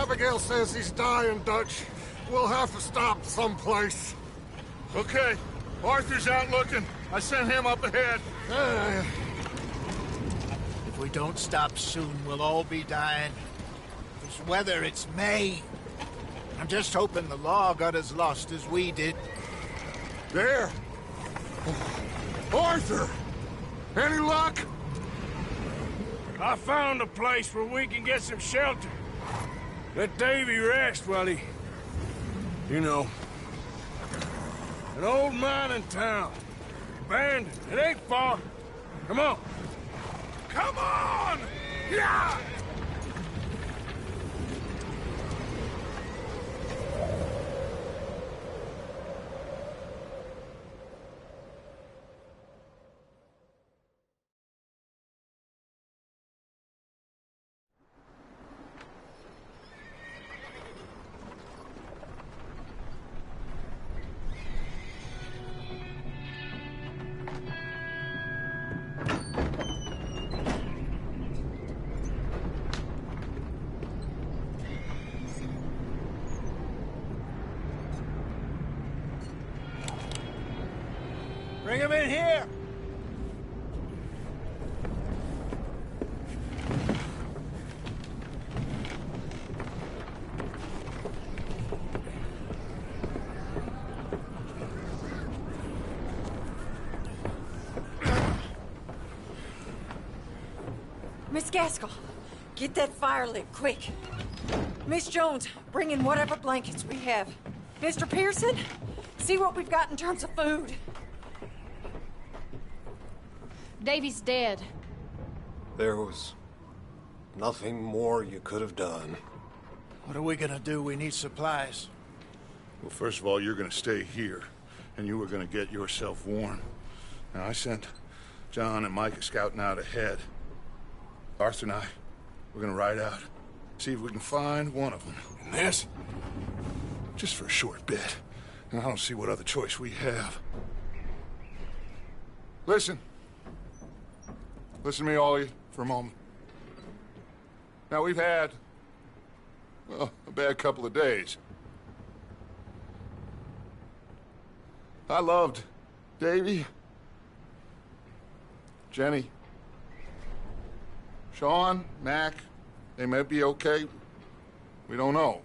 Abigail says he's dying, Dutch. We'll have to stop someplace. Okay. Arthur's out looking. I sent him up ahead. If we don't stop soon, we'll all be dying. This weather, it's May. I'm just hoping the law got as lost as we did. There. Arthur! Any luck? I found a place where we can get some shelter. Let Davy rest while he... You know. An old mining town. Abandoned. It ain't far. Come on. Come on! Yeah! Bring him in here! Miss Gaskell, get that fire lit, quick. Miss Jones, bring in whatever blankets we have. Mr. Pearson, see what we've got in terms of food. Davy's dead. There was nothing more you could have done. What are we gonna do? We need supplies. Well, first of all, you're gonna stay here, and you were gonna get yourself warm. Now, I sent John and Micah scouting out ahead. Arthur and I, we're gonna ride out, see if we can find one of them. And this? Just for a short bit. And I don't see what other choice we have. Listen. Listen to me, all of you, for a moment. Now, we've had, well, a bad couple of days. I loved Davy, Jenny, Sean, Mac. They may be okay. We don't know.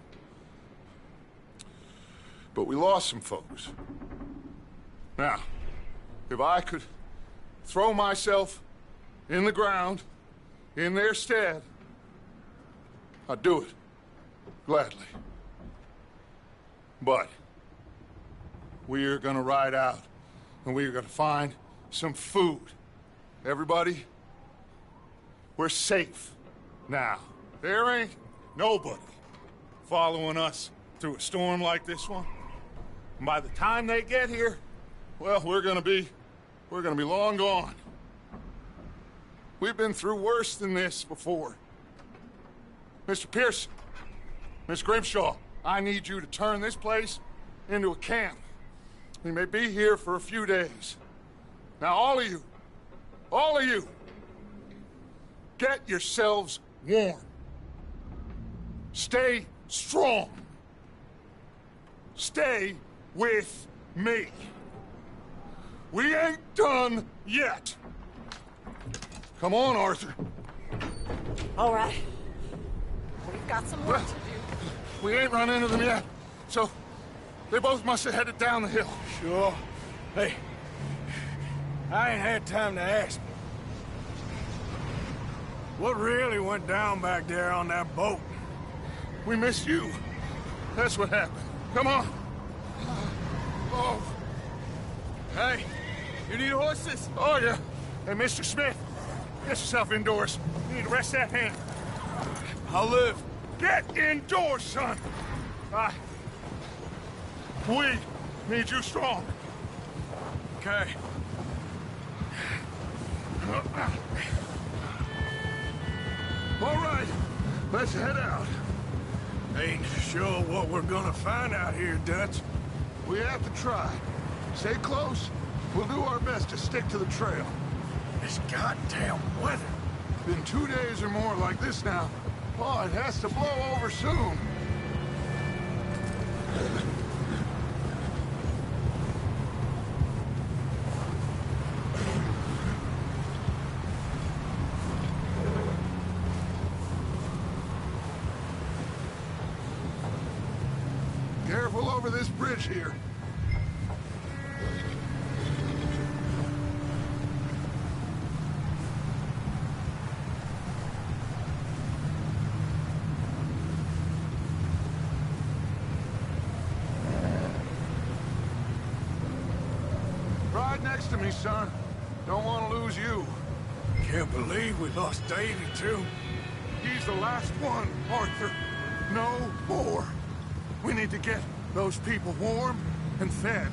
But we lost some folks. Now, if I could throw myself in the ground, in their stead, I'd do it, gladly. But we're gonna ride out, and we're gonna find some food. Everybody, we're safe now. There ain't nobody following us through a storm like this one. And by the time they get here, well, we're gonna be long gone. We've been through worse than this before. Mr. Pearson, Miss Grimshaw, I need you to turn this place into a camp. We may be here for a few days. Now, all of you, get yourselves warm. Stay strong. Stay with me. We ain't done yet. Come on, Arthur. All right. We've got some work to do. We ain't run into them yet, so they both must have headed down the hill. Sure. Hey, I ain't had time to ask. What really went down back there on that boat? We missed you. That's what happened. Come on. Oh. Hey, you need horses? Oh, yeah. Hey, Mr. Smith, get yourself indoors. You need to rest that hand. I'll live. Get indoors, son. We need you strong. Okay. All right, let's head out. Ain't sure what we're gonna find out here, Dutch. We have to try. Stay close. We'll do our best to stick to the trail. This goddamn weather. Been 2 days or more like this now. Oh, it has to blow over soon. Careful over this bridge here. Ride next to me, son. Don't want to lose you. Can't believe we lost Davy, too. He's the last one, Arthur. No more. We need to get those people warm and fed.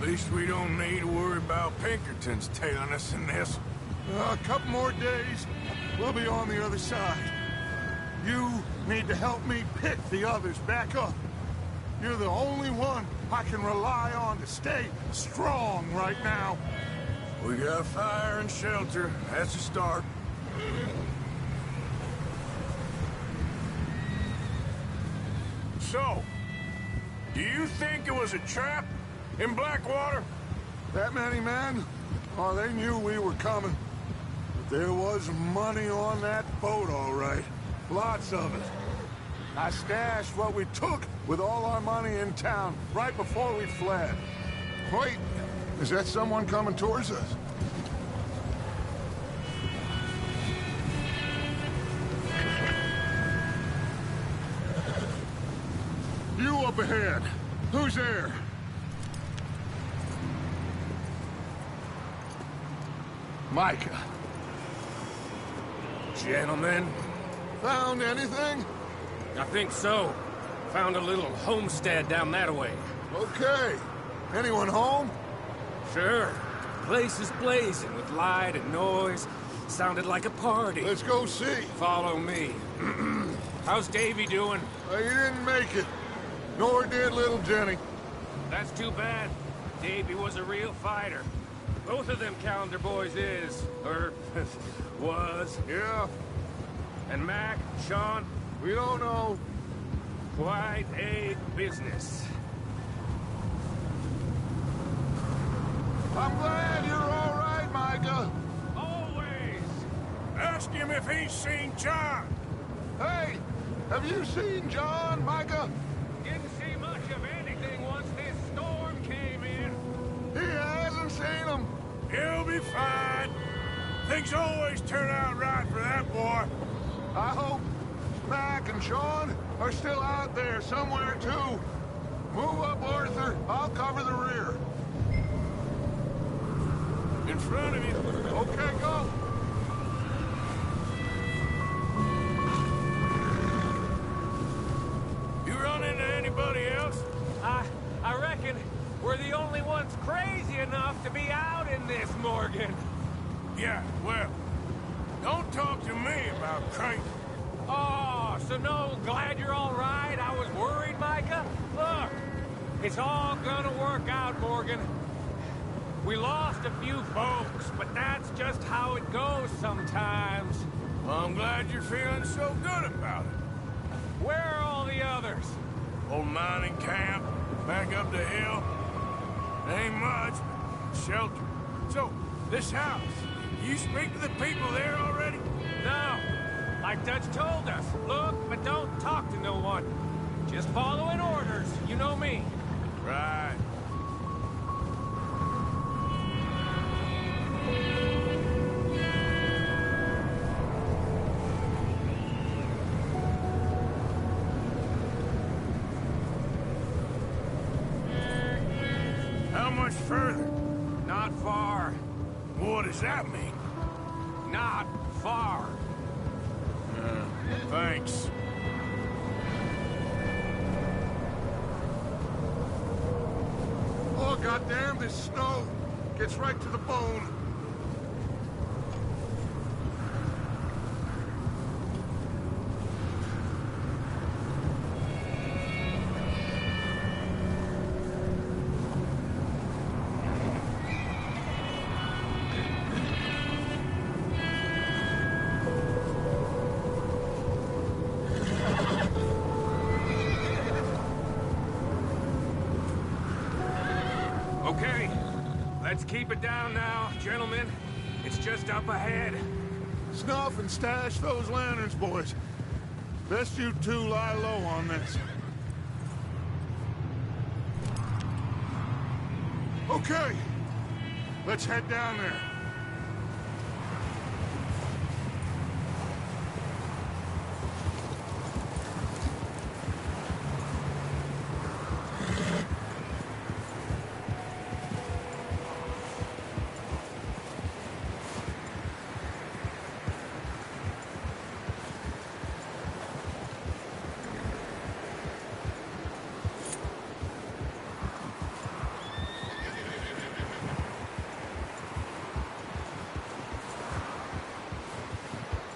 At least we don't need to worry about Pinkertons tailing us in this. A couple more days, we'll be on the other side. You need to help me pick the others back up. You're the only one I can rely on to stay strong right now. We got fire and shelter. That's a start. So, do you think it was a trap in Blackwater? That many men? Oh, they knew we were coming. But there was money on that boat, all right. Lots of it. I stashed what we took with all our money in town right before we fled. Wait, is that someone coming towards us? You up ahead. Who's there? Micah. Gentlemen, Found anything? I think so. Found a little homestead down that way. Okay. Anyone home? Sure. Place is blazing with light and noise. Sounded like a party. Let's go see. Follow me. How's Davy doing? He didn't make it. Nor did little Jenny. That's too bad. Davy was a real fighter. Both of them Calendar boys is, or was. Yeah, And Mac, Sean, we don't know. quite a business. I'm glad you're all right, Micah. Always! Ask him if he's seen John. Hey, have you seen John, Micah? Didn't see much of anything once this storm came in. He hasn't seen him. He'll be fine. Things always turn out right for that boy. I hope Mac and Sean are still out there somewhere, too. Move up, Arthur. I'll cover the rear. In front of you. Okay, go. You run into anybody else? I reckon we're the only ones crazy enough to be out in this, Morgan. Yeah, well, don't talk to me about crazy. Oh, so no, glad you're all right. I was worried, Micah. Look, it's all gonna work out, Morgan. We lost a few folks, but that's just how it goes sometimes. Well, I'm glad you're feeling so good about it. Where are all the others? Old mining camp, back up the hill. Ain't much, but shelter. So, this house, you speak to the people there already? No. Like Dutch told us, look, but don't talk to no one. Just following orders, you know me. Right. How much further? Not far. What does that mean? Not far. Thanks. Oh, goddamn, this snow gets right to the bone. Let's keep it down now, gentlemen. It's just up ahead. Snuff and stash those lanterns, boys. Best you two lie low on this. Okay, let's head down there.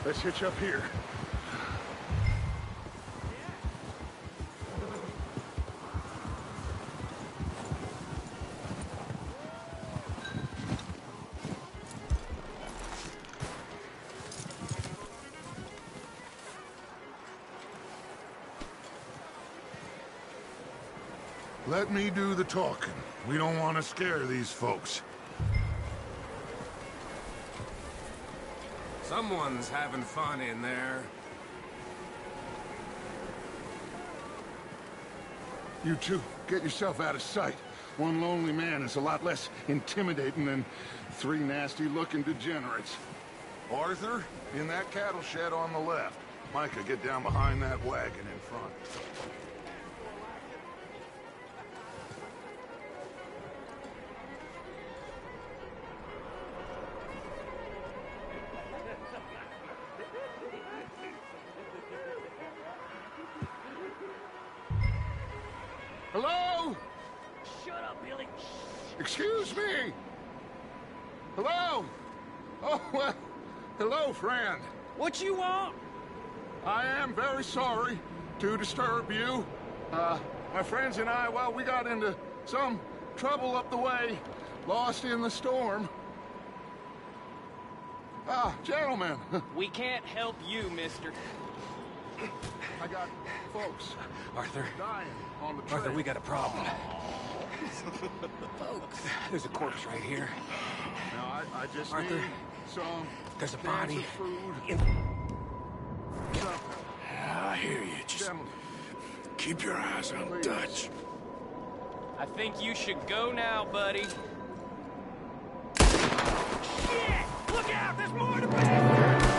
Let's hitch up here. Let me do the talking. We don't want to scare these folks. Someone's having fun in there. You two, get yourself out of sight. One lonely man is a lot less intimidating than three nasty-looking degenerates. Arthur, in that cattle shed on the left. Micah, get down behind that wagon in front. Hello? Shut up, Billy. Excuse me? Hello? Oh, well, hello, friend. What you want? I am very sorry to disturb you. My friends and I, well, we got into some trouble up the way, lost in the storm. Gentlemen. We can't help you, mister. I got folks Arthur. dying on the trail. Arthur, we got a problem. Folks. There's a corpse right here. Now, I just Arthur, need some there's a cans body of food. in... Something. I hear you. Just Gentlemen, keep your eyes on Please. Dutch. I think you should go now, buddy. Shit! Look out! There's more to pay!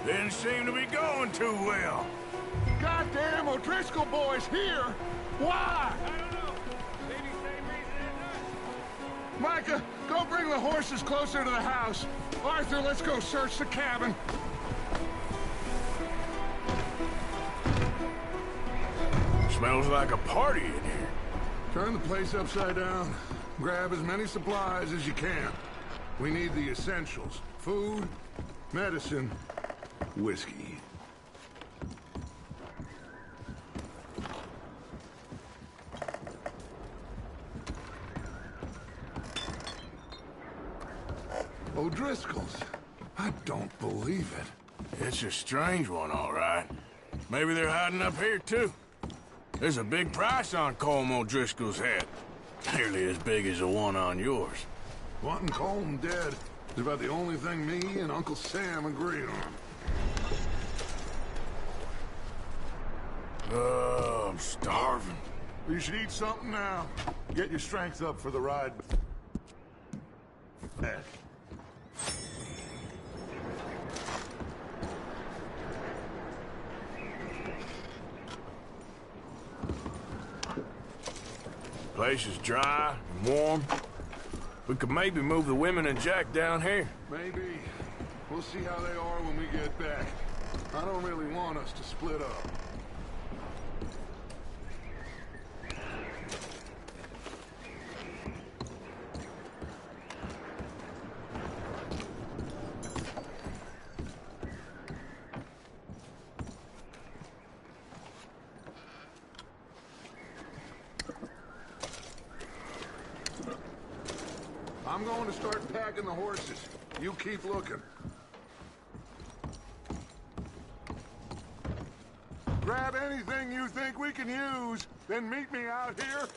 Didn't seem to be going too well. goddamn O'Driscoll boys here. Why? I don't know. Maybe same reason as us. Micah, go bring the horses closer to the house. Arthur, let's go search the cabin. Smells like a party in here. Turn the place upside down. Grab as many supplies as you can. We need the essentials. Food, medicine, whiskey. O'Driscoll's. I don't believe it. It's a strange one, all right. Maybe they're hiding up here, too. There's a big price on Colm O'Driscoll's head. Nearly as big as the one on yours. Wanting Colm dead is about the only thing me and Uncle Sam agree on. I'm starving. You should eat something now. Get your strength up for the ride back. Place is dry and warm. We could maybe move the women and Jack down here. Maybe. We'll see how they are when we get back. I don't really want us to split up. I'm going to start packing the horses. You keep looking. Grab anything you think we can use, then meet me out here.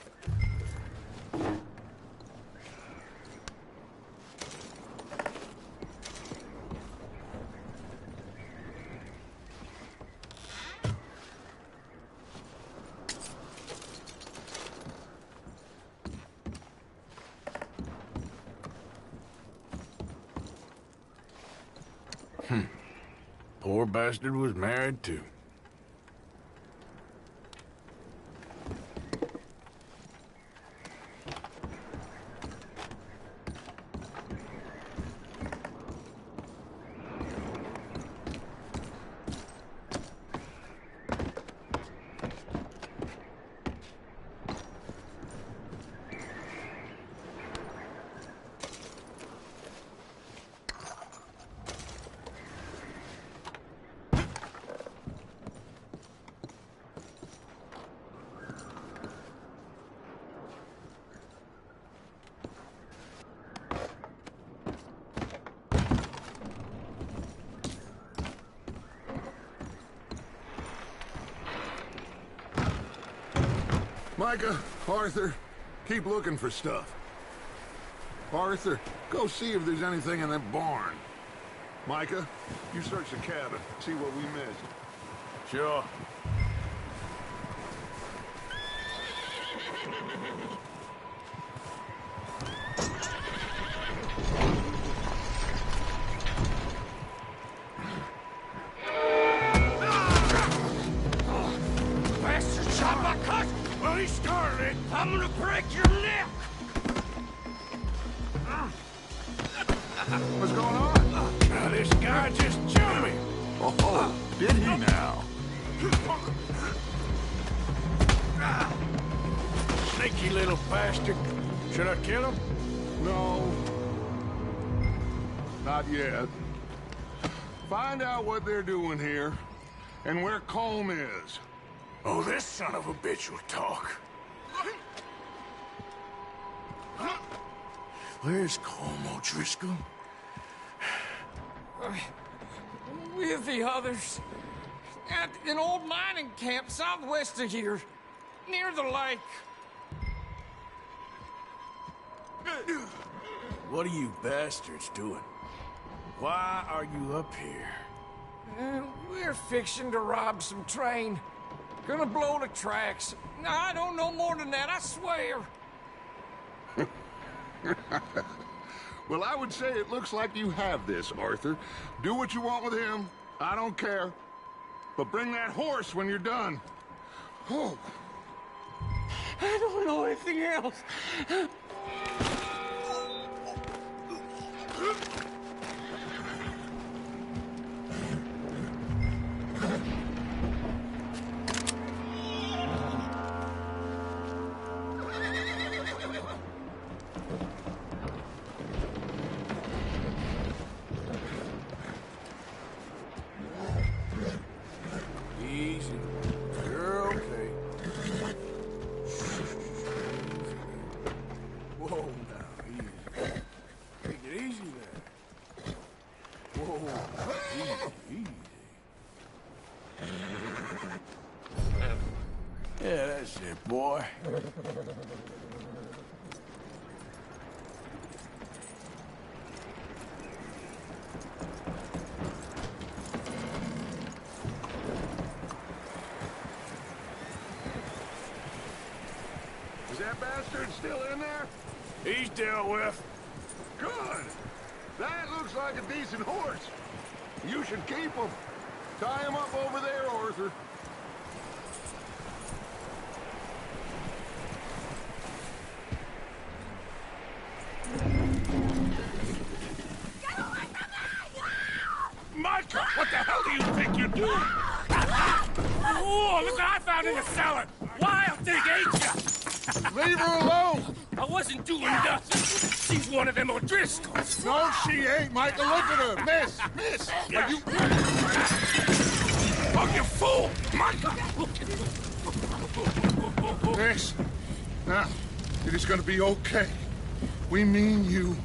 Poor bastard was married too. Micah, Arthur, keep looking for stuff. Arthur, go see if there's anything in that barn. Micah, you search the cabin, see what we missed. Sure. Bastard shot my cut! Well, he started it. I'm gonna break your neck! What's going on? Now, this guy just jumped me. Oh, did he now? Sneaky little bastard. Should I kill him? No. Not yet. Find out what they're doing here, and where Colm is. Oh, this son of a bitch will talk. Where's Colm O'Driscoll? With the others. At an old mining camp southwest of here. Near the lake. What are you bastards doing? Why are you up here? We're fixing to rob some train. Gonna blow the tracks. I don't know more than that, I swear. Well, I would say it looks like you have this, Arthur. Do what you want with him. I don't care. But bring that horse when you're done. Oh. I don't know anything else. Easy. You're okay. Whoa, now, easy. Take it easy there. Whoa, easy, easy. Yeah, that's it, boy. Is that bastard still in there? He's dealt with. Good. That looks like a decent horse. You should keep him. Tie him up over there, Arthur. Micah, what the hell do you think you're Oh, look what I found in the cellar! Wild thing, ain't ya? Leave her alone! I wasn't doing nothing. She's one of them O'Driscolls. No, she ain't, Micah. Look at her. Miss, are you... Oh, you fool! Micah! Miss, now, it is gonna be okay. We mean you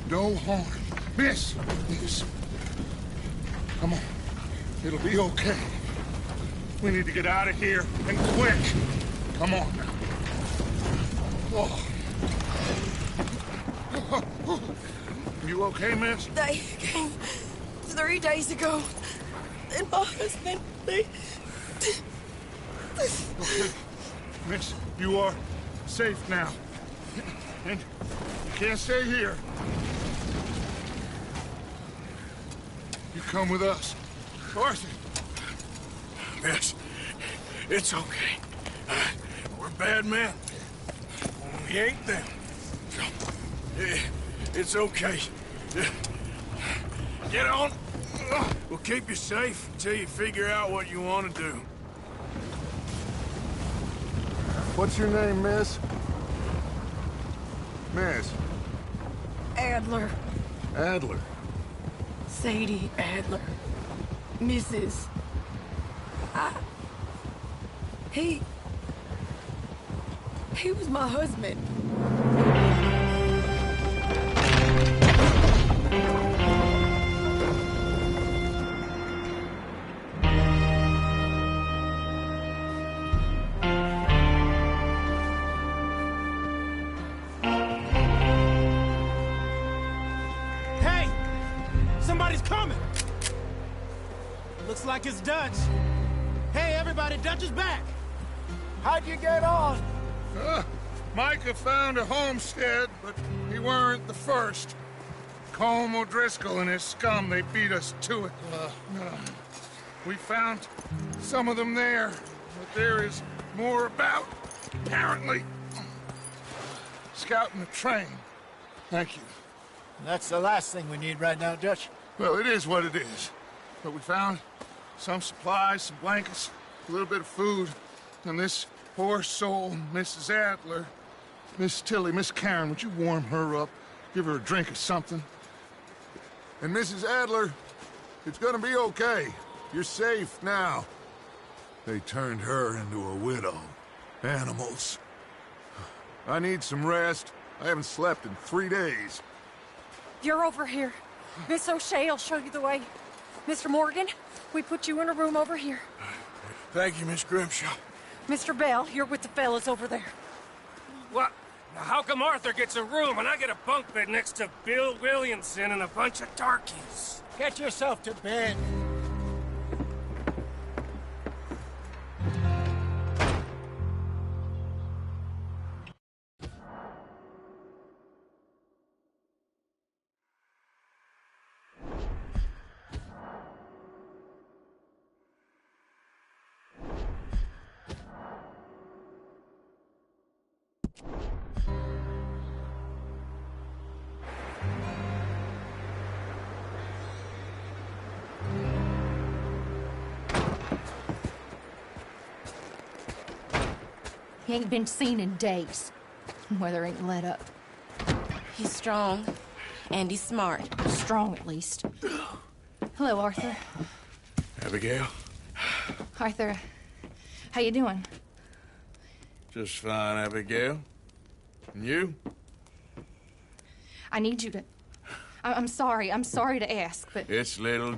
no harm. Miss! Come on. It'll be okay. We need to get out of here, and quick. Come on now. Oh. You okay, miss? They came 3 days ago. And my husband, they... Okay. Miss, you are safe now. And you can't stay here. You come with us. Arthur. Miss, it's okay. We're bad men. We ain't them. So, it's okay. Get on. We'll keep you safe until you figure out what you want to do. What's your name, miss? Miss. Adler. Adler. Sadie Adler. Mrs. He was my husband. Hey! Somebody's coming! Looks like it's Dutch. Hey, everybody, Dutch is back! How'd you get on? Micah found a homestead, but he weren't the first. Colm O'Driscoll and his scum, they beat us to it. We found some of them there, but there is more about, apparently. Scouting the train. Thank you. That's the last thing we need right now, Dutch. Well, it is what it is. But we found some supplies, some blankets, a little bit of food, and this poor soul, Mrs. Adler, Miss Tilly, Miss Karen, would you warm her up? Give her a drink or something? And Mrs. Adler, it's gonna be okay. You're safe now. They turned her into a widow. Animals. I need some rest. I haven't slept in 3 days. You're over here. Miss O'Shea will show you the way. Mr. Morgan, we put you in a room over here. Thank you, Miss Grimshaw. Mr. Bell, you're with the fellas over there. What? Now, how come Arthur gets a room and I get a bunk bed next to Bill Williamson and a bunch of darkies? Get yourself to bed. He ain't been seen in days. Weather ain't let up. He's strong, and he's smart. Strong, at least. Hello, Arthur. Abigail? Arthur, how you doing? Just fine, Abigail. And you? I need you to... I'm sorry to ask, but... It's little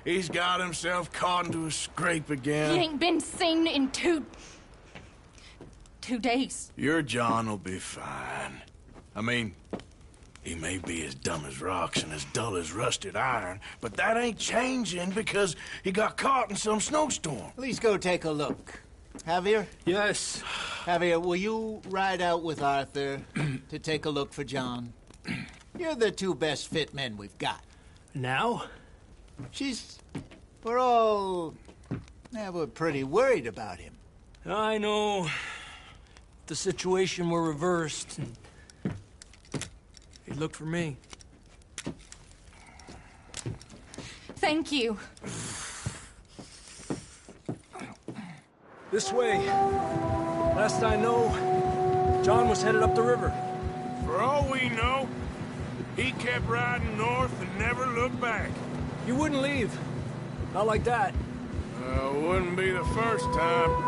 He's got himself caught into a scrape again. He ain't been seen in two days. Your John will be fine. I mean, he may be as dumb as rocks and as dull as rusted iron, but that ain't changing because he got caught in some snowstorm. Please go take a look. Javier? Yes. Javier, will you ride out with Arthur to take a look for John? You're the two best fit men we've got. Now? We're pretty worried about him. I know. If the situation were reversed, and he'd look for me. Thank you. This way. Last I know, John was headed up the river. For all we know, he kept riding north and never looked back. He wouldn't leave. Not like that. Wouldn't be the first time.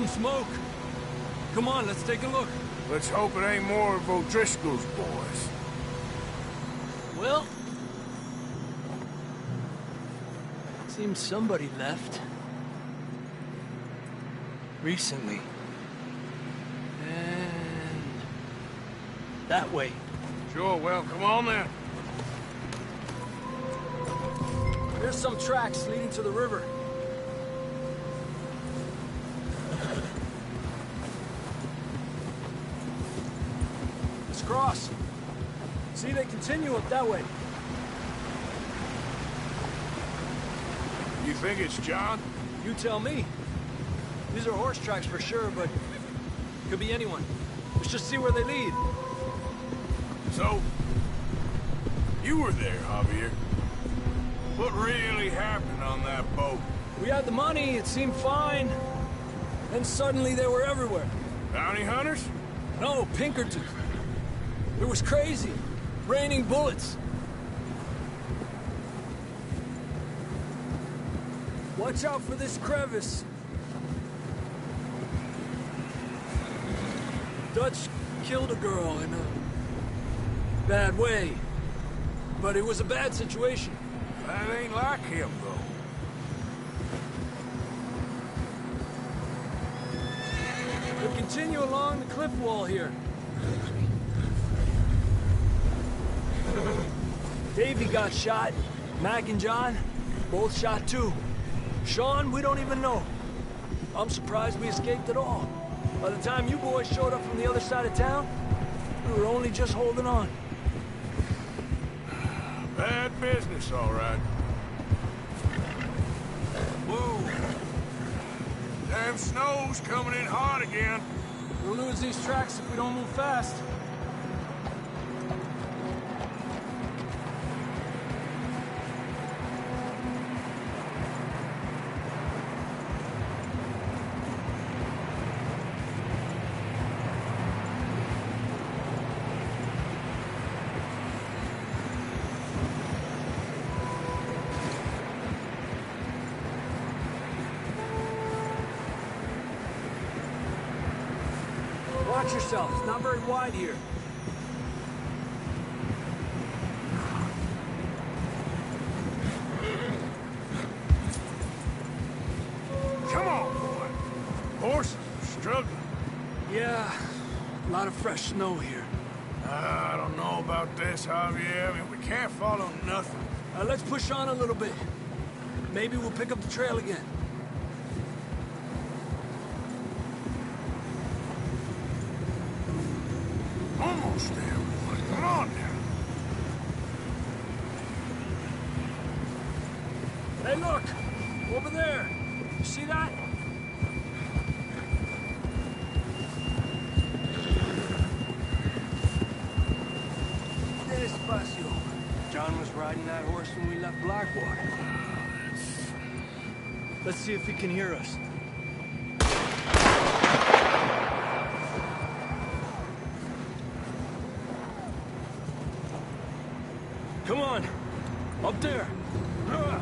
Smoke. Come on, let's take a look. Let's hope it ain't more of O'Driscoll's boys. Well, seems somebody left. Recently. And that way. Sure, well, come on then. There's some tracks leading to the river. Cross. See, they continue up that way. You think it's John? You tell me. These are horse tracks for sure, but could be anyone. Let's just see where they lead. So, you were there, Javier. What really happened on that boat? We had the money, it seemed fine. Then suddenly they were everywhere. Bounty hunters? No, Pinkertons. It was crazy. Raining bullets. Watch out for this crevice. Dutch killed a girl in a bad way. But it was a bad situation. That ain't like him, though. We'll continue along the cliff wall here. Davey got shot. Mac and John, both shot too. Sean, we don't even know. I'm surprised we escaped at all. By the time you boys showed up from the other side of town, we were only just holding on. Bad business, all right. Whoa. Damn snow's coming in hot again. We'll lose these tracks if we don't move fast. Watch yourself. It's not very wide here. Come on, boy. Horses are struggling. Yeah, a lot of fresh snow here. I don't know about this, Javier. I mean, we can't follow nothing. Let's push on a little bit. Maybe we'll pick up the trail again. Almost there, boy. Come on now. Hey, look! Over there! You see that? Despacio. John was riding that horse when we left Blackwater. Let's see if he can hear us. Come on! Up there! Ha!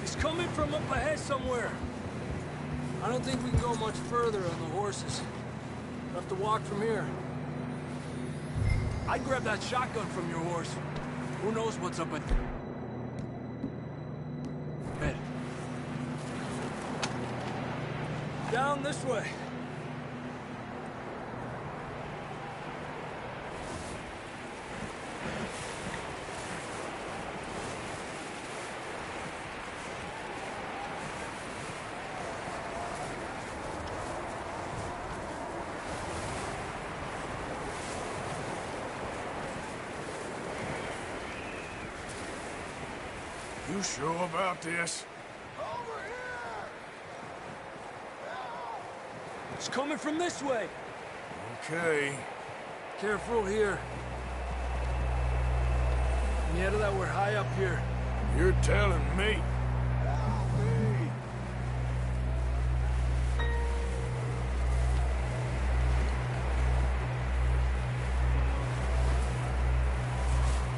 He's coming from up ahead somewhere. I don't think we can go much further on the horses. We'll have to walk from here. I'd grab that shotgun from your horse. Who knows what's up ahead? Down this way. You sure about this? It's coming from this way. Okay. Careful here. Yeah, that we're high up here. You're telling me.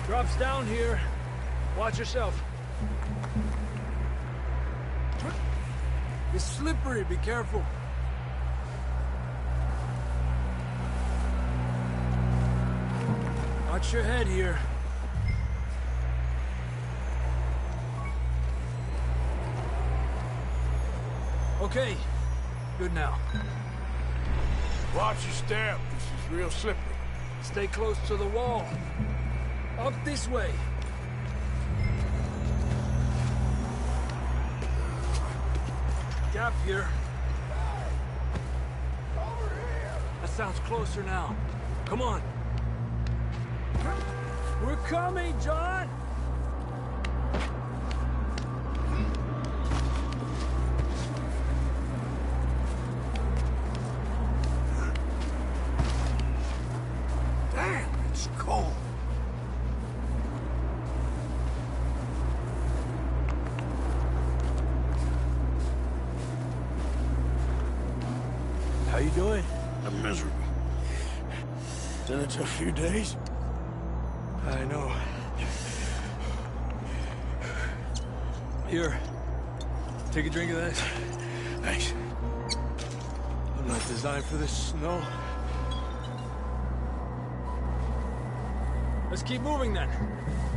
Drops down here. Watch yourself. It's slippery, be careful. Watch your head here. Okay, good now. Watch your step. This is real slippery. Stay close to the wall. Up this way. Gap here. Over here. That sounds closer now. Come on. We're coming, John! Damn, it's cold. How you doing? I'm miserable. Been a tough few days. I know. Here. Take a drink of this. Thanks. I'm not designed for this snow. Let's keep moving then.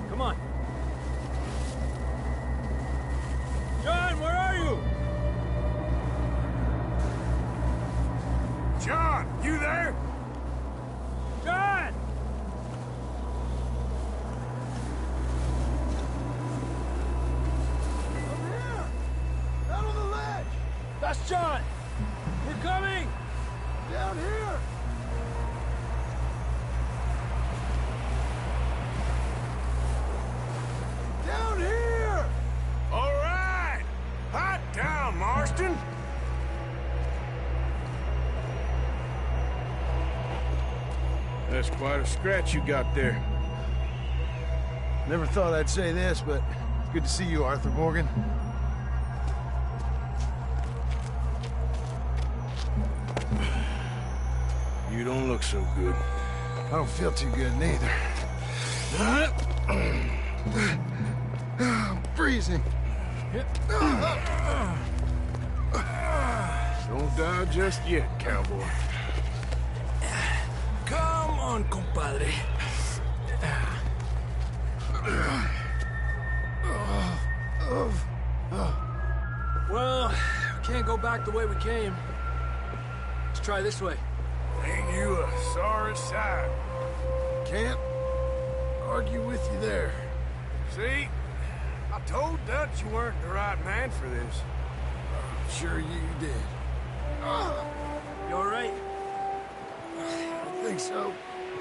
Come on. John, where are you? John, you there? John! That's John! We're coming! Down here! Down here! All right! Hot down, Marston! That's quite a scratch you got there. Never thought I'd say this, but it's good to see you, Arthur Morgan. You don't look so good. I don't feel too good, neither. I'm freezing. Don't die just yet, cowboy. Come on, compadre. Well, we can't go back the way we came. Let's try this way. Ain't you a sorry sight? Can't argue with you there. See? I told Dutch you weren't the right man for this. Sure you did. You all right? I think so.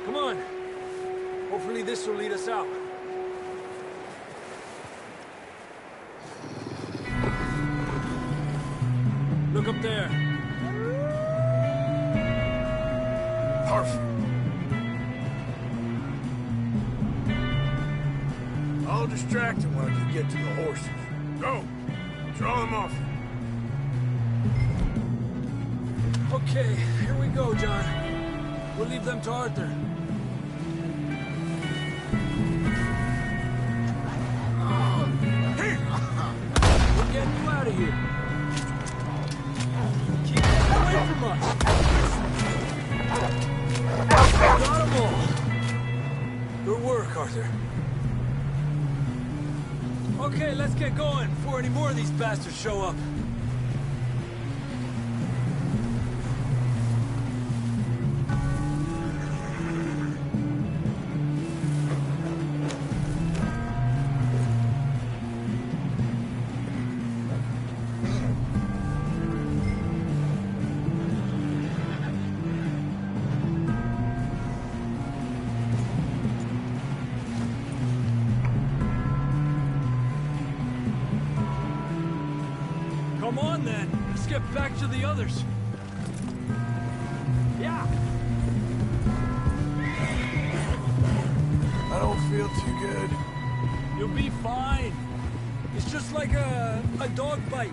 Come on. Hopefully this will lead us out. out there. Perfect. I'll distract him while you get to the horses. Go! Draw them off. Okay, here we go, John. We'll leave them to Arthur. We're getting you out of here. Keep away from us. Got them all. Good work, Arthur. Okay, let's get going before any more of these bastards show up. Come on, then. Let's get back to the others. Yeah. I don't feel too good. You'll be fine. It's just like a dog bite.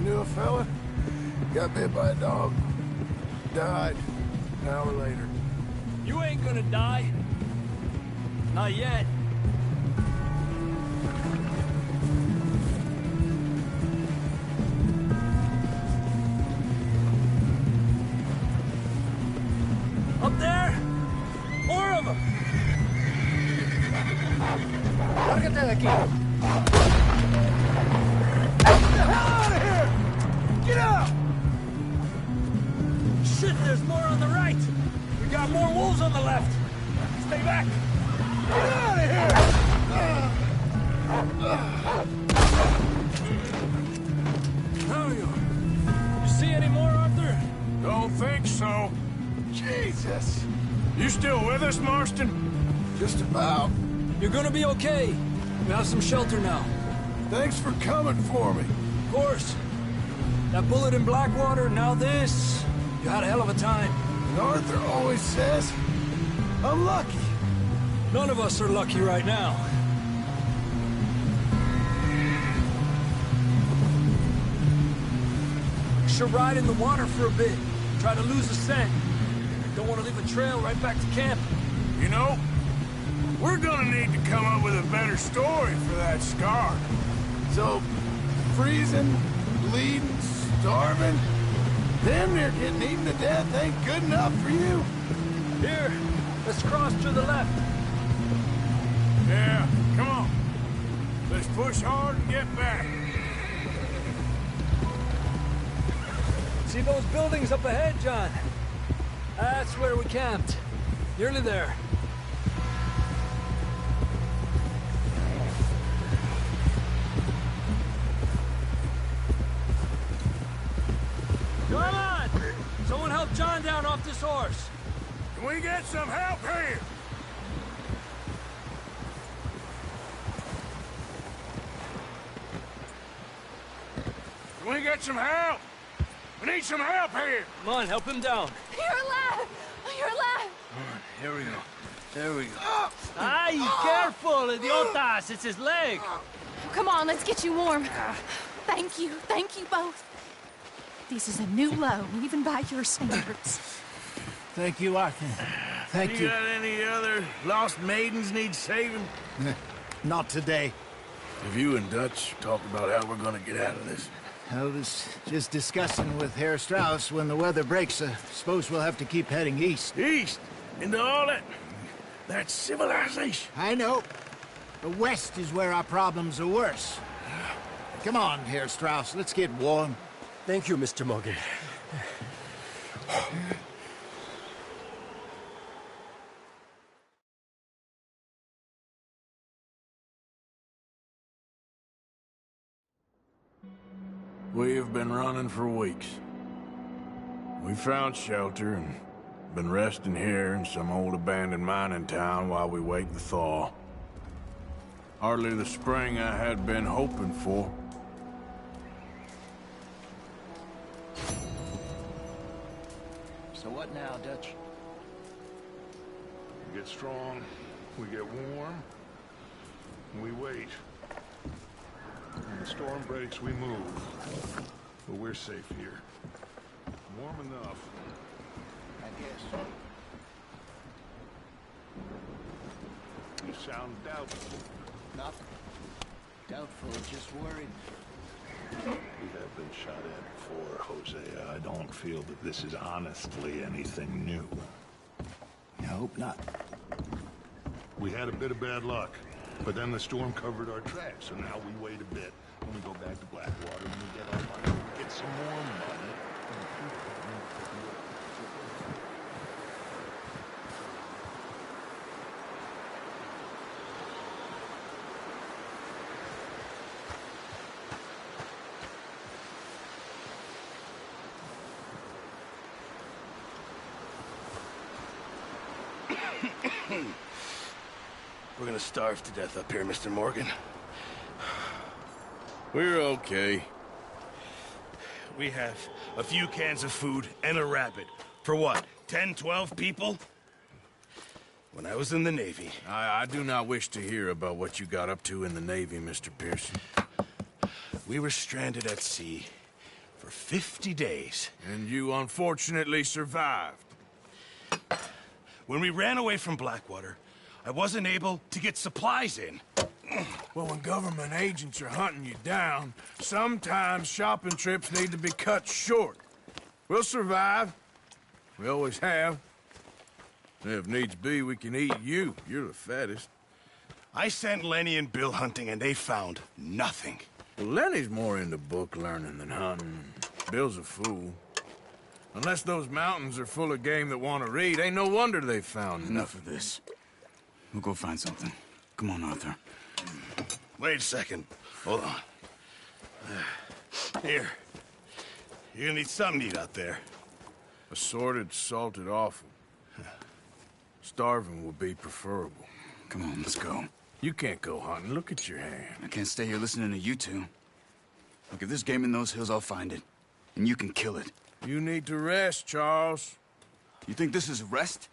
Knew a fella? Got bit by a dog. Died. An hour later. You ain't gonna die. Not yet. Up there? More of them! Lárgate de aquí. Get the hell out of here! Get out! Shit, there's more on the right! We got more wolves on the left! Stay back! Get out of here! There we go. You see any more, Arthur? Don't think so. Jesus! You still with us, Marston? Just about. You're gonna be okay. We have some shelter now. Thanks for coming for me. Of course. That bullet in Blackwater, now this. You had a hell of a time. And Arthur always says, I'm lucky. None of us are lucky right now. Should ride in the water for a bit. Try to lose the scent. Don't want to leave a trail right back to camp. You know, we're gonna need to come up with a better story for that scar. So, freezing, bleeding, starving, damn near getting eaten to death ain't good enough for you? Here, let's cross to the left. Yeah, come on. Let's push hard and get back. See those buildings up ahead, John? That's where we camped. Nearly there. Come on! Someone help John down off this horse. Can we get some help here? Can we get some help? We need some help here! Come on, help him down. You're alive! You're alive! Here we go. There we go. Ay, careful, idiotas! It's his leg! Come on, let's get you warm. Thank you both. This is a new low, even by your standards. Thank you, Arthur. Thank you. Got any other lost maidens need saving? Not today. Have you and Dutch talked about how we're gonna get out of this? I was just discussing with Herr Strauss when the weather breaks. Suppose we'll have to keep heading east. East? Into all that civilization. I know. The west is where our problems are worse. Come on, Herr Strauss. Let's get warm. Thank you, Mr. Morgan. We have been running for weeks. We found shelter and been resting here in some old abandoned mining town while we wait the thaw. Hardly the spring I had been hoping for. So what now, Dutch? We get strong, we get warm, and we wait. When the storm breaks, we move. But we're safe here. Warm enough. I guess. You sound doubtful. Nothing. Doubtful, just worried. We have been shot at before, Hosea. I don't feel that this is honestly anything new. I hope not. We had a bit of bad luck, but then the storm covered our tracks, so now we wait a bit. When we go back to Blackwater, and we get our money, we get some more money. We're gonna starve to death up here, Mr. Morgan. We're okay. We have a few cans of food and a rabbit. For what, 10, 12 people? When I was in the Navy... I do not wish to hear about what you got up to in the Navy, Mr. Pearson. We were stranded at sea for 50 days. And you unfortunately survived. When we ran away from Blackwater, I wasn't able to get supplies in. Well, when government agents are hunting you down, sometimes shopping trips need to be cut short. We'll survive. We always have. If needs be, we can eat you. You're the fattest. I sent Lenny and Bill hunting, and they found nothing. Well, Lenny's more into book learning than hunting. Bill's a fool. Unless those mountains are full of game that want to read, ain't no wonder they found Enough of this. We'll go find something. Come on, Arthur. Wait a second. Hold on. Here. You're gonna need something to eat out there. Assorted, salted offal. Starving will be preferable. Come on, let's go. You can't go hunting. Look at your hand. I can't stay here listening to you two. Look, if there's game in those hills, I'll find it. And you can kill it. You need to rest, Charles. You think this is rest?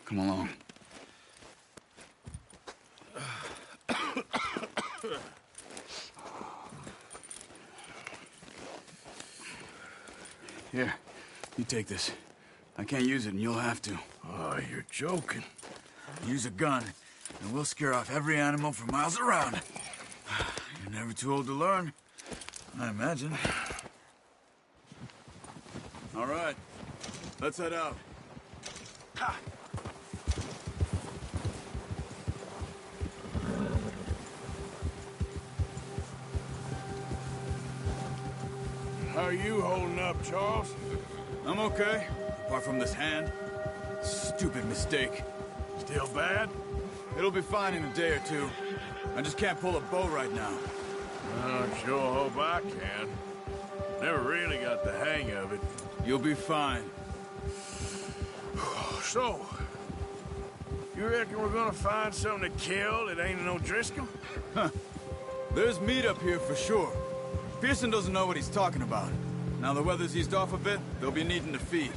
Come along. Here, you take this. I can't use it, and you'll have to. Oh, you're joking. Use a gun, and we'll scare off every animal for miles around. You're never too old to learn, I imagine. All right, let's head out. Ha! How are you holding up, Charles? I'm okay, apart from this hand. Stupid mistake. Still bad? It'll be fine in a day or two. I just can't pull a bow right now. I sure hope I can. Never really got the hang of it. You'll be fine. So, you reckon we're gonna find something to kill that ain't no Driscoll? Huh. There's meat up here for sure. Pearson doesn't know what he's talking about. Now the weather's eased off a bit, they'll be needing to feed.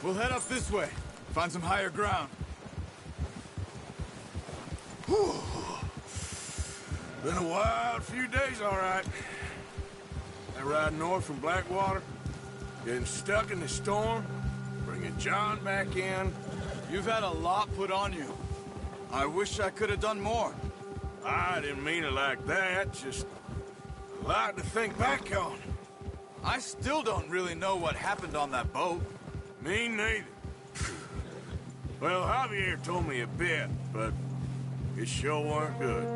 We'll head up this way. Find some higher ground. Whew. Been a wild few days, all right. That ride north from Blackwater, getting stuck in the storm, bringing John back in. You've had a lot put on you. I wish I could have done more. I didn't mean it like that, just a lot to think back on. I still don't really know what happened on that boat. Me neither. Well, Javier told me a bit, but it sure weren't good.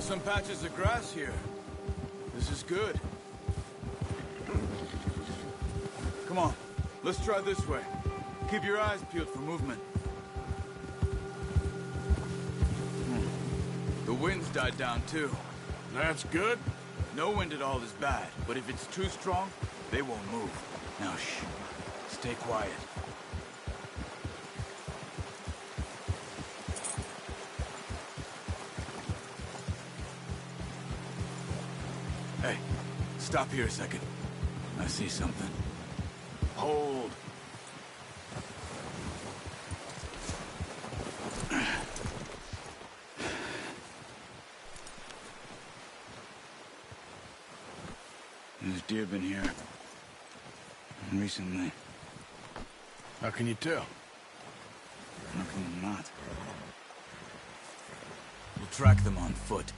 some patches of grass here. This is good. Come on, let's try this way. Keep your eyes peeled for movement. The wind's died down too. That's good. No wind at all is bad, but if it's too strong, they won't move. Now shh, stay quiet. Hey, stop here a second. I see something. Hold. There's deer been here. Recently. How can you tell? How can you not? We'll track them on foot.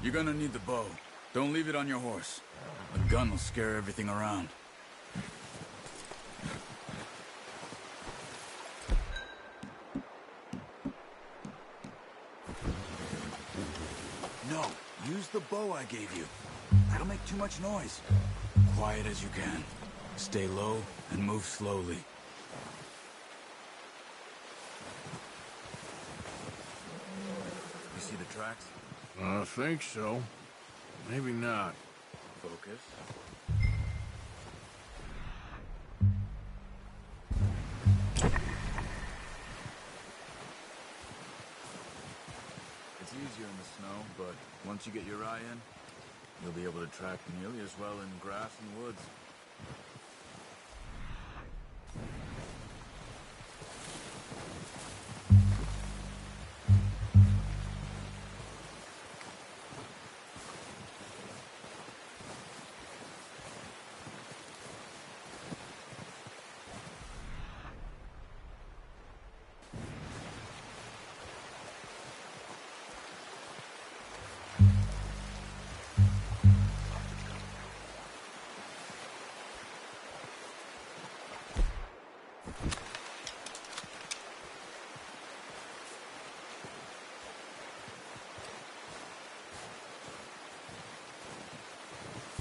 You're gonna need the bow. Don't leave it on your horse. A gun will scare everything around. No, use the bow I gave you. That'll make too much noise. Quiet as you can. Stay low and move slowly. You see the tracks? I think so. Maybe not. Focus. It's easier in the snow, but once you get your eye in, you'll be able to track nearly as well in grass and woods.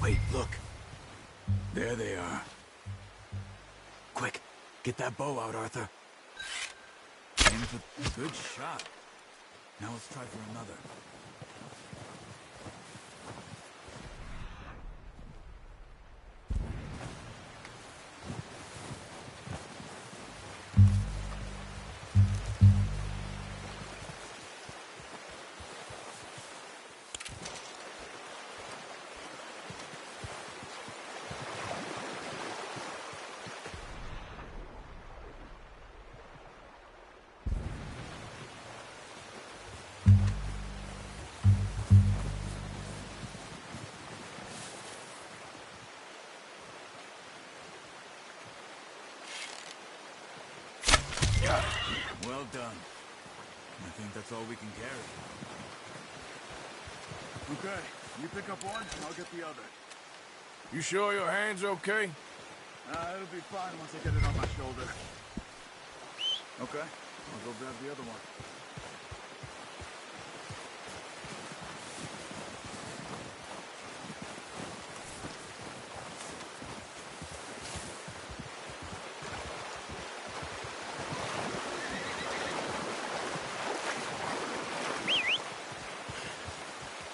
Wait, look. There they are. Quick, get that bow out, Arthur. Aim for... Good shot. Now let's try for another. Well done. I think that's all we can carry. Okay, you pick up one, I'll get the other. You sure your hand's okay? It'll be fine once I get it on my shoulder. Okay, I'll go grab the other one.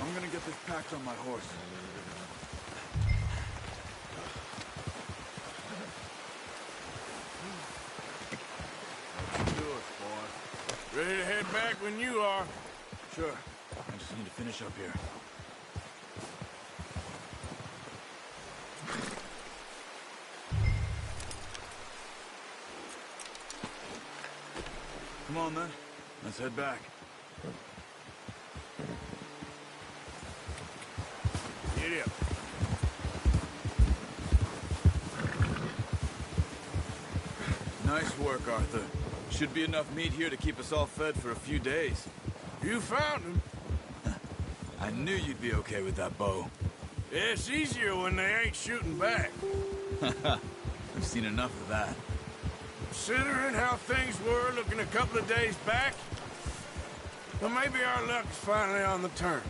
I'm gonna get this packed on my horse. Do it, boy. Ready to head back when you are. Sure. I just need to finish up here. Come on, then. Let's head back. Get up. Nice work, Arthur. Should be enough meat here to keep us all fed for a few days. You found him. I knew you'd be okay with that bow. It's easier when they ain't shooting back. I've seen enough of that. Considering how things were looking a couple of days back, Well, maybe our luck's finally on the turn.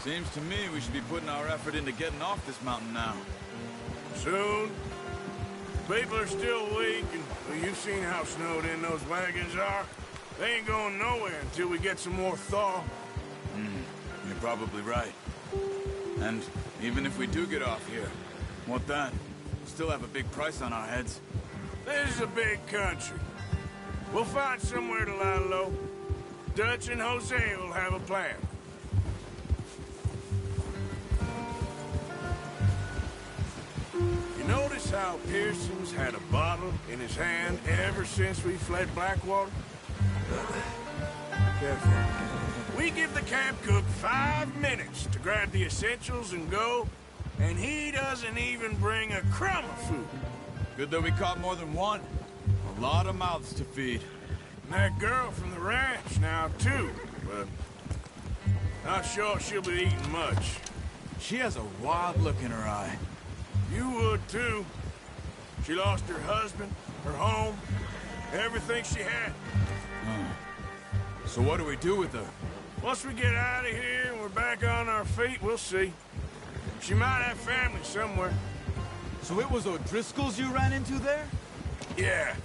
Seems to me we should be putting our effort into getting off this mountain now. Soon. People are still weak, and well, you've seen how snowed in those wagons are. They ain't going nowhere until we get some more thaw. You're probably right. And even if we do get off here, what then? We'll still have a big price on our heads. This is a big country. We'll find somewhere to lie low. Dutch and Jose will have a plan. You notice how Pearson's had a bottle in his hand ever since we fled Blackwater? Careful. We give the camp cook 5 minutes to grab the essentials and go, and he doesn't even bring a crumb of food. Good that we caught more than one. A lot of mouths to feed. And that girl from the ranch now, too, but not sure she'll be eating much. She has a wild look in her eye. You would, too. She lost her husband, her home, everything she had. So what do we do with her? Once we get out of here and we're back on our feet, we'll see. She might have family somewhere. So it was O'Driscoll's you ran into there? Yeah.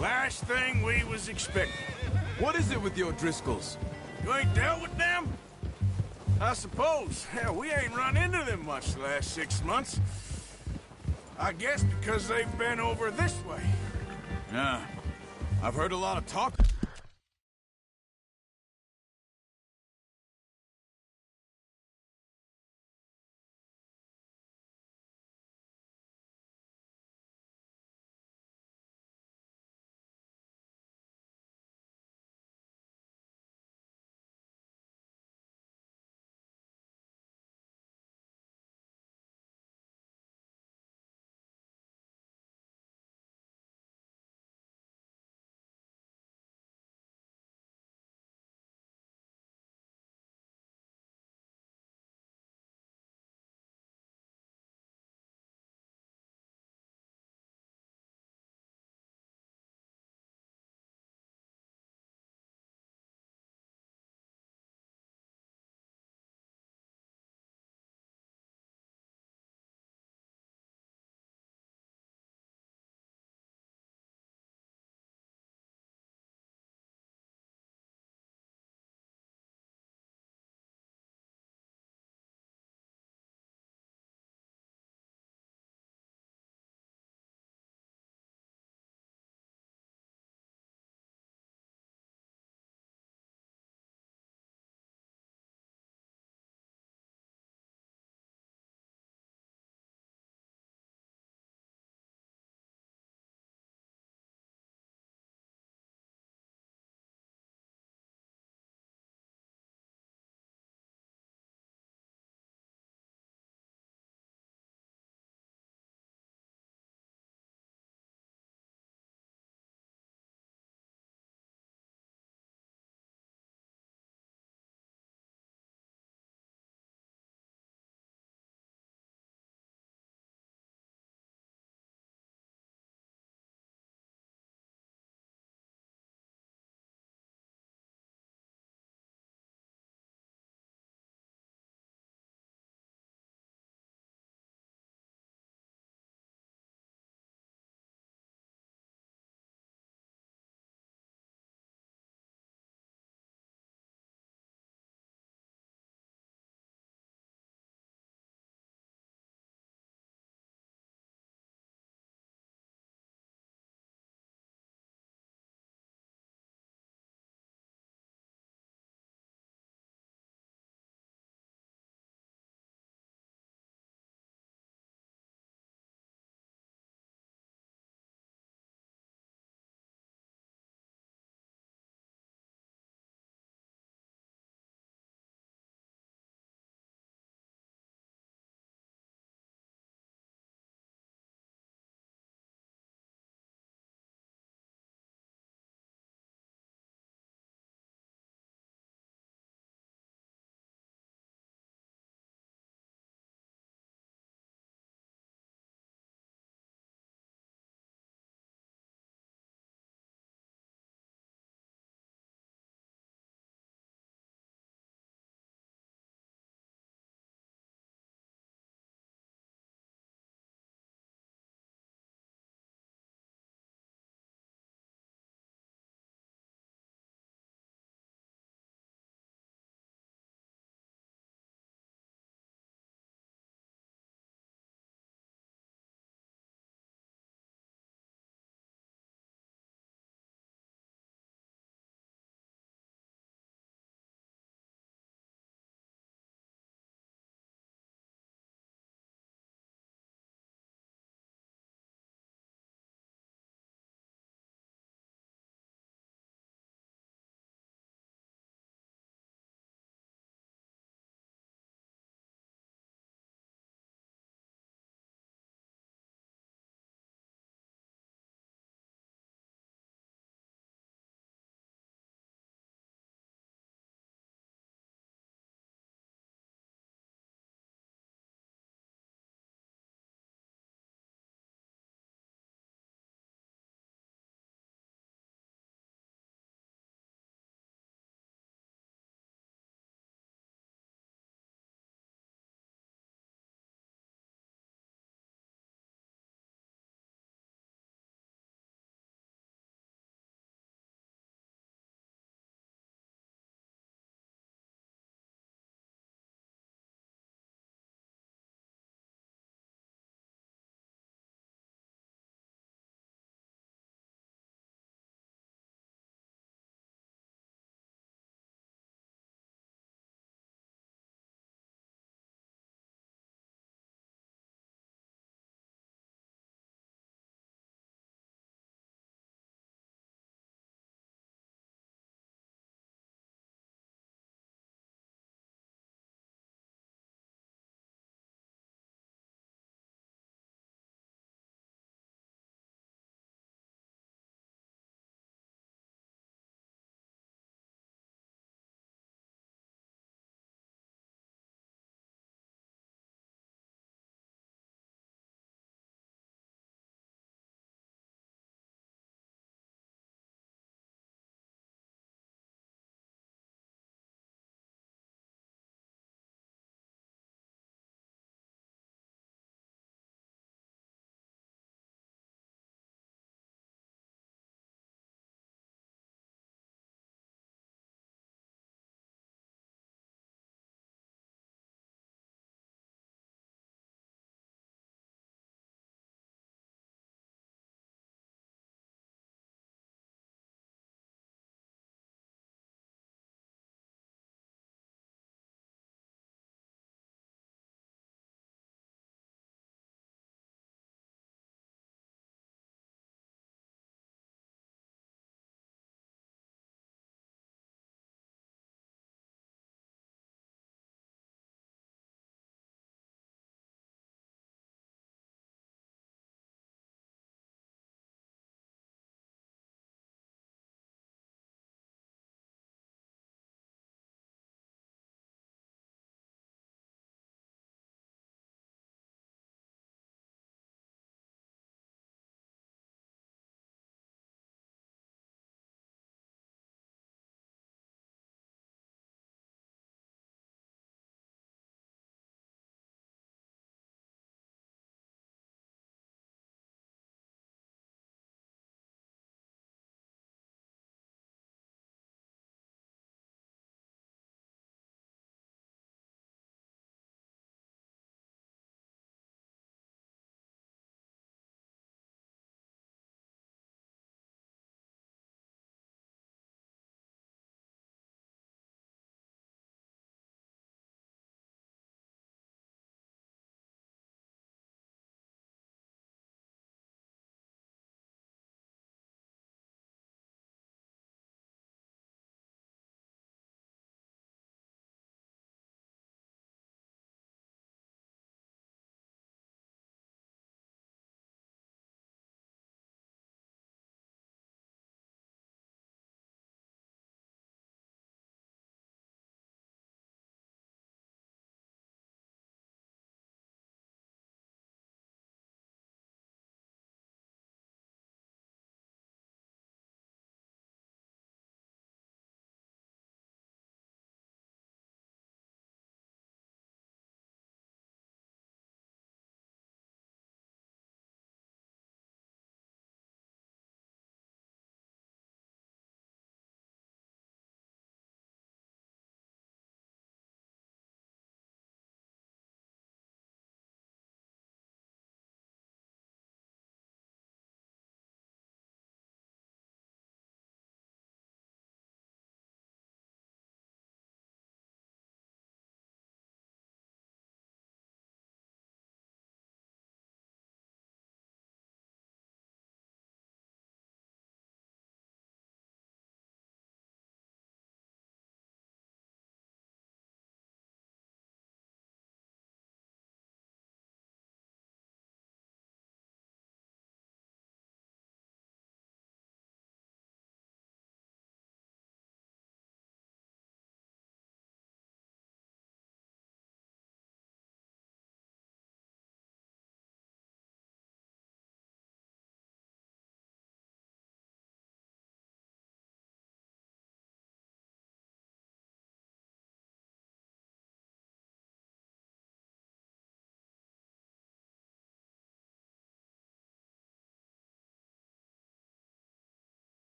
Last thing we was expecting. What is it with the O'Driscolls? You ain't dealt with them? I suppose. Hell, we ain't run into them much the last 6 months. I guess because they've been over this way. Yeah. I've heard a lot of talk.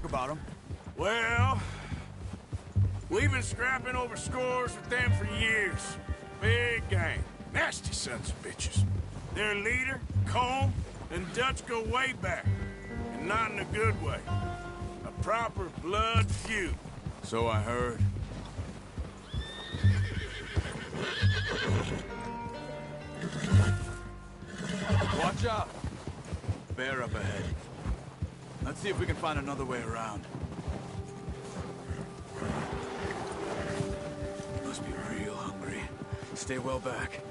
about them. Well, we've been scrapping over scores with them for years. Big gang. Nasty sons of bitches. Their leader, Colm, and Dutch go way back. And not in a good way. A proper blood feud. So I heard. Watch out! Bear up ahead. Let's see if we can find another way around. Must be real hungry. Stay well back.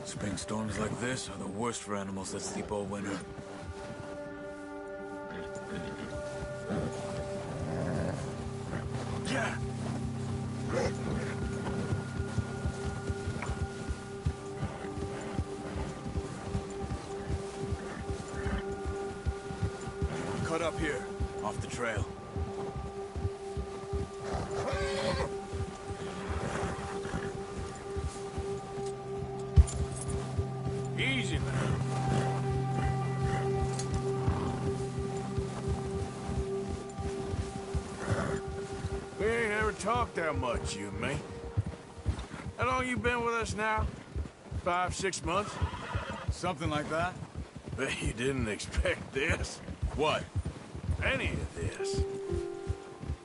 Spring storms like this are the worst for animals that sleep all winter. Yeah! Cut up here, off the trail. Easy now. We ain't ever talked that much, you and me. How long you been with us now? 5, 6 months? Something like that? Bet you didn't expect this. What? Any of this.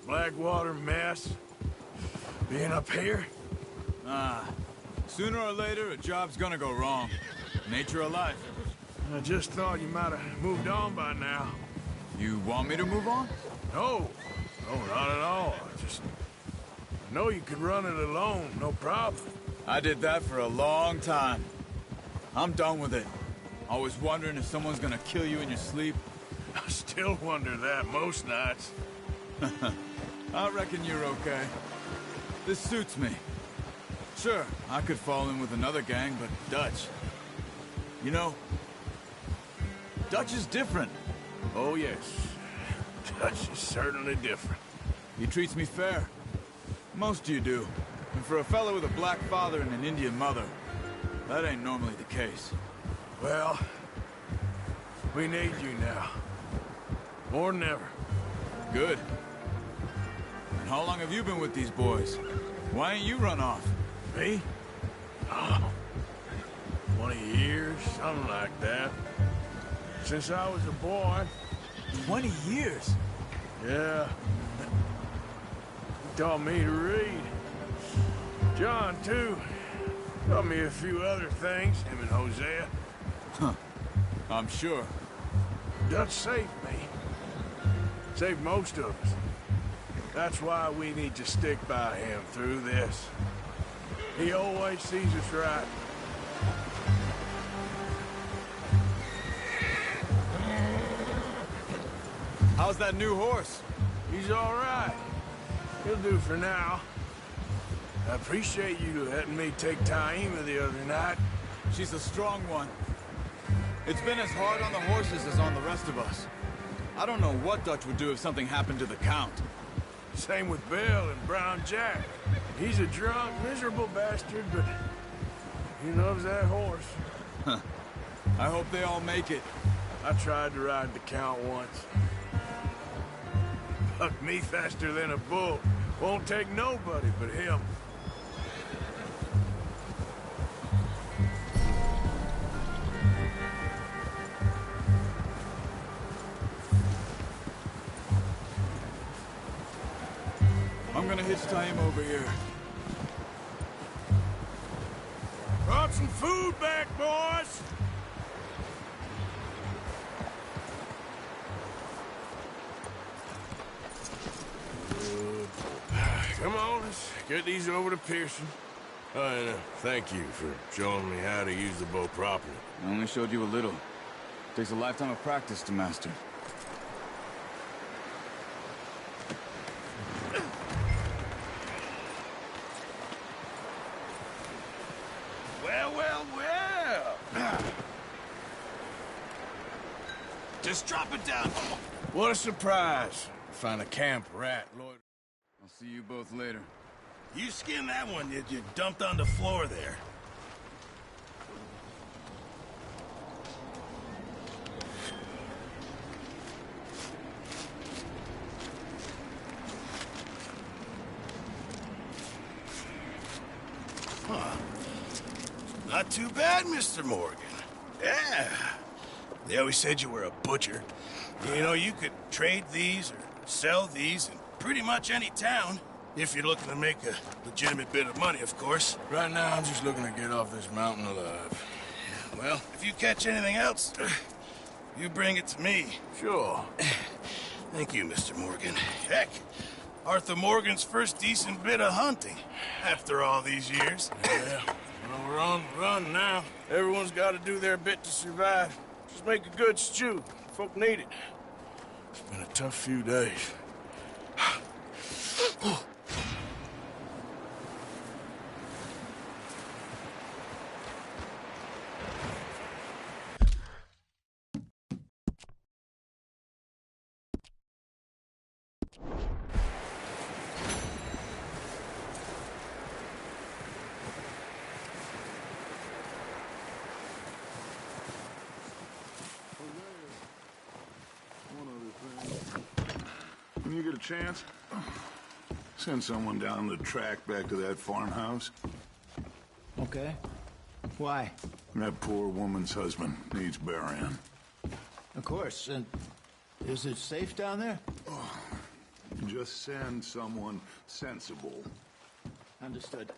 Blackwater mess. Being up here? Sooner or later, a job's gonna go wrong. Nature of life. I just thought you might have moved on by now. You want me to move on? No. No, not at all. I know you could run it alone, no problem. I did that for a long time. I'm done with it. Always wondering if someone's gonna kill you in your sleep. I still wonder that most nights. I reckon you're okay. This suits me. Sure, I could fall in with another gang, but Dutch... You know, Dutch is different. Oh, yes. Dutch is certainly different. He treats me fair. Most of you do. And for a fellow with a black father and an Indian mother, that ain't normally the case. Well, we need you now. More than ever. Good. And how long have you been with these boys? Why ain't you run off? Me? Oh, 20 years, something like that. Since I was a boy. 20 years? Yeah. He taught me to read. John, too. Taught me a few other things, him and Hosea. Huh. I'm sure. Dutch saved me. Saved most of us. That's why we need to stick by him through this. He always sees us right. How's that new horse? He's all right. He'll do for now. I appreciate you letting me take Taima the other night. She's a strong one. It's been as hard on the horses as on the rest of us. I don't know what Dutch would do if something happened to the Count. Same with Bill and Brown Jack. He's a drunk, miserable bastard, but he loves that horse. Huh. I hope they all make it. I tried to ride the Count once. Bucked me faster than a bull. Won't take nobody but him. I'm gonna hitch Taima over here. Brought some food back, boys! Come on, let's get these over to Pearson. And thank you for showing me how to use the bow properly. I only showed you a little. Takes a lifetime of practice to master. Well, well, well! Just drop it down. What a surprise. Find a camp rat, Lord. I'll see you both later. You skinned that one that you dumped on the floor there. Huh. Not too bad, Mr. Morgan. Yeah. They always said you were a butcher. You know, you could trade these or sell these in pretty much any town. If you're looking to make a legitimate bit of money, of course. Right now, I'm just looking to get off this mountain alive. Well, if you catch anything else, you bring it to me. Sure. Thank you, Mr. Morgan. Heck, Arthur Morgan's first decent bit of hunting after all these years. Yeah. Well, we're on the run now. Everyone's got to do their bit to survive. Just make a good stew. Folk need it. It's been a tough few days. When you get a chance, send someone down the track back to that farmhouse. Okay. Why? That poor woman's husband needs burying. Of course. And is it safe down there? Just send someone sensible. Understood.